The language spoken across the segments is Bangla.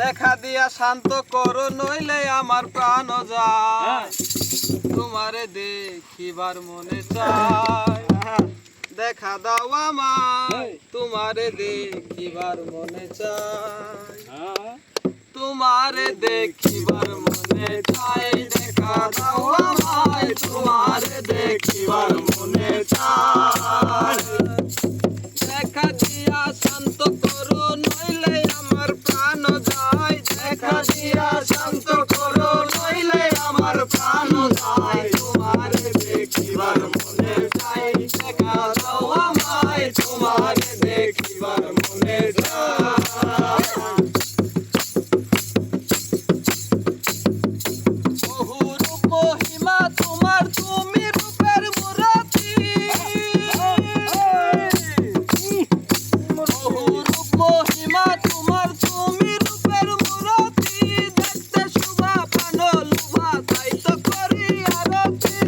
দেখা দিয়া শান্ত করো নইলে আমার প্রাণ যায়, তোমারে দেখিবার মনে চায়। দেখা দাও আমায়, তোমারে দেখিবার মনে চায়, তোমারে দেখিবার মনে চাই। দেখা দাও আমায়, তোমারে দেখিবার মনে চাই। দেখা দিয়া শান্ত করো নইলে আমার প্রাণ যায়, দেখা দিয়া শান্ত করো নইলে আমার প্রাণ যায়, তোমারে দেখিবার মনে চাই। দেখা দাও আমায়, তোমারে দেখিবার মনে চাই। মহিমা তোমার, তুমি রূপের মুরাতি, বহুরূপ মহিমা তোমার, তুমি রূপের মুরাতি। দেখতে শোভা পানো লুভা, তাই তো করি আরতি।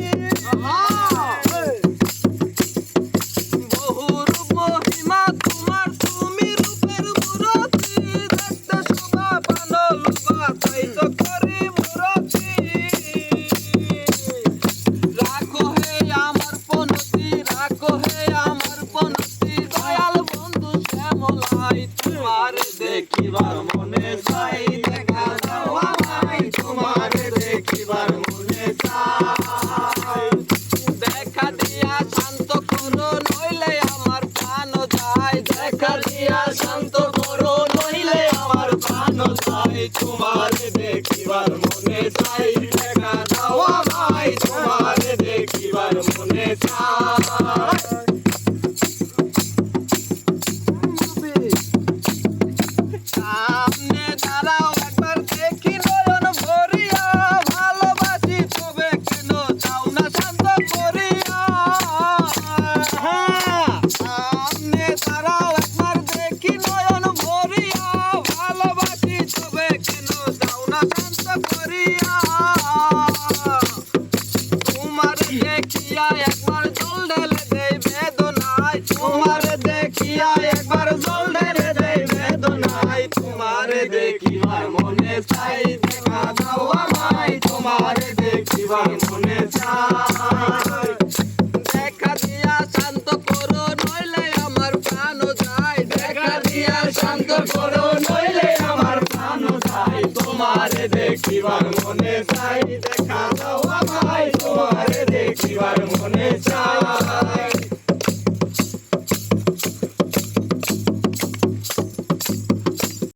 বহুরূপ মহিমা তোমার, তুমি রূপের মুরাতি। দেখতে শোভা পানো লুভা, তাই তো করি মুরাতি। রাখো হে আমার পনতি, রাখো হে আমার পনতি, দয়াল বন্ধু শ্যামলাই, তোমারে দেখিবার মনে চাই। দেখা দাও আমায়, তোমারে দেখিবার মনে চাই। দেখা দিয়া শান্ত করো নইলে আমার প্রাণ যায়, দেখা দিয়া শান্ত করো নইলে আমার প্রাণ যায়, তোমারে দেখিবার মনে চাই। দেখা দাও আমায়, তোমারে দেখিবার মনে চাই। সামনে দাঁড়াও একবার দেখি নয়ন ভরিয়া, ভালোবাসি তবে কেন যাও না শান্ত করিয়া। সামনে দাঁড়াও একবার দেখি নয়ন ভরিয়া, ভালোবাসি তবে কেন যাও না শান্ত করিয়া। তোমারে দেখিয়া একবার জল ঢেলে দেই বেদনায়, তোমারে দেখিয়া একবার জল ঢেলে দেই বেদনায়, তোমারে দেখিবার মনে চাই। দেখা দাও আমায়, তোমারে দেখিবার মনে চাই। দেখা দিয়া শান্ত করো নইলে আমার প্রাণ যায়, দেখা দিয়া শান্ত করো নইলে আমার প্রাণ যায়, তোমারে দেখিবার মনে চাই। দেখা দাও আমায়, তোমারে দেখিবার মনে চাই।